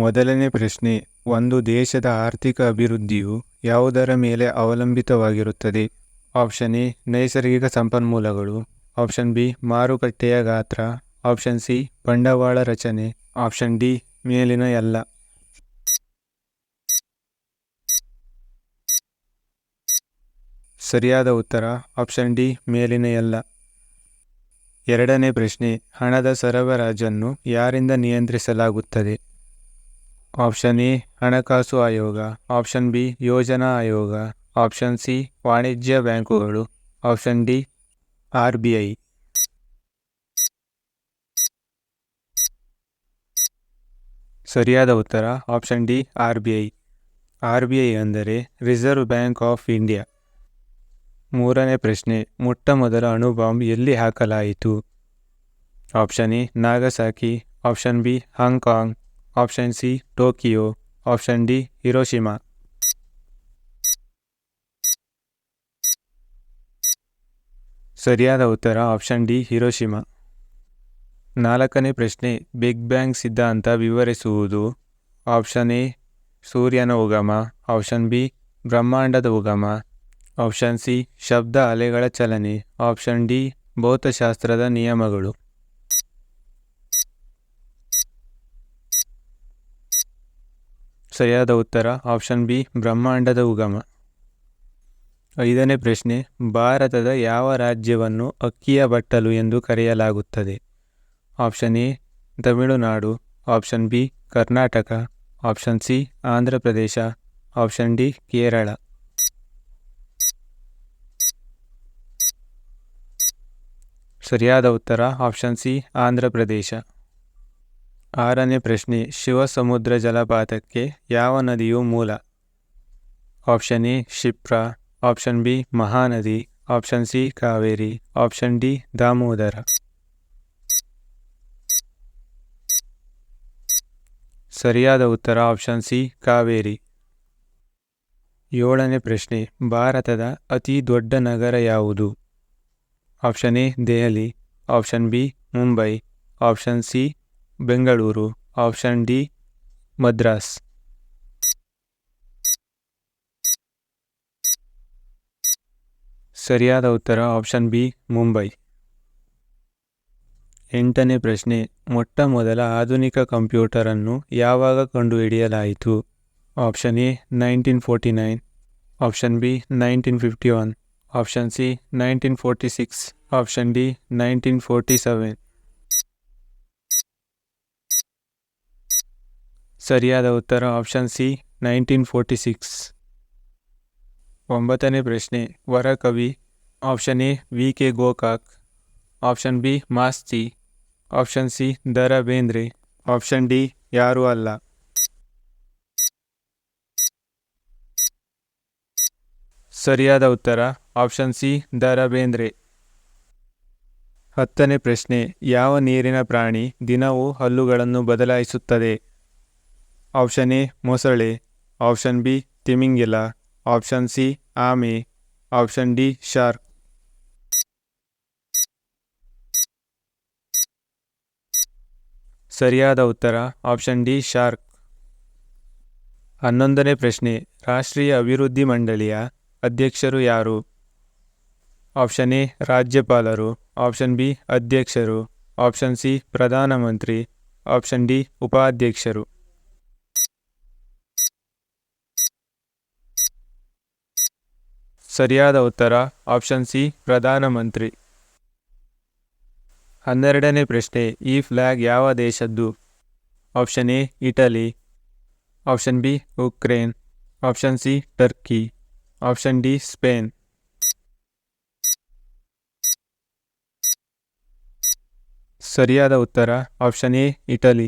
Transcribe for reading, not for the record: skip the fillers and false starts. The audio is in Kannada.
ಮೊದಲನೇ ಪ್ರಶ್ನೆ, ಒಂದು ದೇಶದ ಆರ್ಥಿಕ ಅಭಿವೃದ್ಧಿಯು ಯಾವುದರ ಮೇಲೆ ಅವಲಂಬಿತವಾಗಿರುತ್ತದೆ? ಆಪ್ಷನ್ ಎ ನೈಸರ್ಗಿಕ ಸಂಪನ್ಮೂಲಗಳು, ಆಪ್ಷನ್ ಬಿ ಮಾರುಕಟ್ಟೆಯ ಗಾತ್ರ, ಆಪ್ಷನ್ ಸಿ ಬಂಡವಾಳ ರಚನೆ, ಆಪ್ಷನ್ ಡಿ ಮೇಲಿನ ಎಲ್ಲ. ಸರಿಯಾದ ಉತ್ತರ ಆಪ್ಷನ್ ಡಿ ಮೇಲಿನ ಎಲ್ಲ. ಎರಡನೇ ಪ್ರಶ್ನೆ, ಹಣದ ಸರಬರಾಜನ್ನು ಯಾರಿಂದ ನಿಯಂತ್ರಿಸಲಾಗುತ್ತದೆ? ಆಪ್ಷನ್ ಎ ಹಣಕಾಸು ಆಯೋಗ, ಆಪ್ಷನ್ ಬಿ ಯೋಜನಾ ಆಯೋಗ, ಆಪ್ಷನ್ ಸಿ ವಾಣಿಜ್ಯ ಬ್ಯಾಂಕುಗಳು, ಆಪ್ಷನ್ ಡಿ RBI. ಸರಿಯಾದ ಉತ್ತರ ಆಪ್ಷನ್ ಡಿ RBI. RBI ಅಂದರೆ ರಿಸರ್ವ್ ಬ್ಯಾಂಕ್ ಆಫ್ ಇಂಡಿಯಾ. ಮೂರನೇ ಪ್ರಶ್ನೆ, ಮೊಟ್ಟ ಮೊದಲ ಅಣುಬಾಂಬ್ ಎಲ್ಲಿ ಹಾಕಲಾಯಿತು? Option A Nagasaki, option B Hong Kong, option C Tokyo, option D Hiroshima. ಸರಿಯಾದ ಉತ್ತರ ಆಪ್ಷನ್ ಡಿ ಹಿರೋಶಿಮಾ. ನಾಲ್ಕನೇ ಪ್ರಶ್ನೆ, ಬಿಗ್ ಬ್ಯಾಂಗ್ ಸಿದ್ಧಾಂತ ವಿವರಿಸುವುದು? ಆಪ್ಷನ್ ಎ ಸೂರ್ಯನ ಉಗಮ, ಆಪ್ಷನ್ ಬಿ ಬ್ರಹ್ಮಾಂಡದ ಉಗಮ, ಆಪ್ಷನ್ ಸಿ ಶಬ್ದ ಅಲೆಗಳ ಚಲನೆ, ಆಪ್ಷನ್ ಡಿ ಭೌತಶಾಸ್ತ್ರದ ನಿಯಮಗಳು. ಸರಿಯಾದ ಉತ್ತರ ಆಪ್ಷನ್ ಬಿ ಬ್ರಹ್ಮಾಂಡದ ಉಗಮ. ಐದನೇ ಪ್ರಶ್ನೆ, ಭಾರತದ ಯಾವ ರಾಜ್ಯವನ್ನು ಅಕ್ಕಿಯ ಬಟ್ಟಲು ಎಂದು ಕರೆಯಲಾಗುತ್ತದೆ? Option A Tamil Nadu, option B Karnataka, option C Andhra Pradesh, option D Kerala. ಸರಿಯಾದ ಉತ್ತರ ಆಪ್ಷನ್ ಸಿ ಆಂಧ್ರ ಪ್ರದೇಶ. ಆರನೇ ಪ್ರಶ್ನೆ, ಶಿವಸಮುದ್ರ ಜಲಪಾತಕ್ಕೆ ಯಾವ ನದಿಯು ಮೂಲ? Option A Shipra, option B Mahanadi, option C Kaveri, option D Damodar. ಸರಿಯಾದ ಉತ್ತರ ಆಪ್ಷನ್ ಸಿ ಕಾವೇರಿ. ಏಳನೇ ಪ್ರಶ್ನೆ, ಭಾರತದ ಅತಿ ದೊಡ್ಡ ನಗರ ಯಾವುದು? Option A Delhi, option B Mumbai, option C Bengaluru, option D Madras. ಸರಿಯಾದ ಉತ್ತರ ಆಪ್ಷನ್ ಬಿ ಮುಂಬೈ. ಎಂಟನೇ ಪ್ರಶ್ನೆ, ಮೊಟ್ಟ ಮೊದಲ ಆಧುನಿಕ ಕಂಪ್ಯೂಟರನ್ನು ಯಾವಾಗ ಕಂಡುಹಿಡಿಯಲಾಯಿತು? Option A 1949, option B 1951, option C 1946, option D 1947. ಸರಿಯಾದ ಉತ್ತರ ಆಪ್ಷನ್ ಸಿ 1946. ಒಂಬತ್ತನೇ ಪ್ರಶ್ನೆ, ವರಕವಿ? Option A VK Gokak, option B Masti, option C Da Ra Bendre, option D ಯಾರೂ ಅಲ್ಲ. ಸರಿಯಾದ ಉತ್ತರ ಆಪ್ಷನ್ ಸಿ ದ ರಾ ಬೇಂದ್ರೆ. ಹತ್ತನೇ ಪ್ರಶ್ನೆ, ಯಾವ ನೀರಿನ ಪ್ರಾಣಿ ದಿನವೂ ಹಲ್ಲುಗಳನ್ನು ಬದಲಾಯಿಸುತ್ತದೆ? ಆಪ್ಷನ್ ಎ ಮೊಸಳೆ, ಆಪ್ಷನ್ ಬಿ ತಿಮಿಂಗಿಲ, ಆಪ್ಷನ್ ಸಿ ಆಮೆ, ಆಪ್ಷನ್ ಡಿ ಶಾರ್ಕ್. ಸರಿಯಾದ ಉತ್ತರ ಆಪ್ಷನ್ ಡಿ ಶಾರ್ಕ್. 11ನೇ ಪ್ರಶ್ನೆ, ರಾಷ್ಟ್ರೀಯ ಅಭಿವೃದ್ಧಿ ಮಂಡಳಿಯ ಅಧ್ಯಕ್ಷರು ಯಾರು? ಆಪ್ಷನ್ ಎ ರಾಜ್ಯಪಾಲರು, ಆಪ್ಷನ್ ಬಿ ಅಧ್ಯಕ್ಷರು, ಆಪ್ಷನ್ ಸಿ ಪ್ರಧಾನಮಂತ್ರಿ, ಆಪ್ಷನ್ ಡಿ ಉಪಾಧ್ಯಕ್ಷರು. ಸರಿಯಾದ ಉತ್ತರ ಆಪ್ಷನ್ ಸಿ ಪ್ರಧಾನಮಂತ್ರಿ. 12ನೇ ಪ್ರಶ್ನೆ, ಈ ಫ್ಲಾಗ್ ಯಾವ ದೇಶದ್ದು? Option A Italy, option B Ukraine, option C Turkey, option D Spain. ಸರಿಯಾದ ಉತ್ತರ ಆಪ್ಷನ್ ಎ ಇಟಲಿ.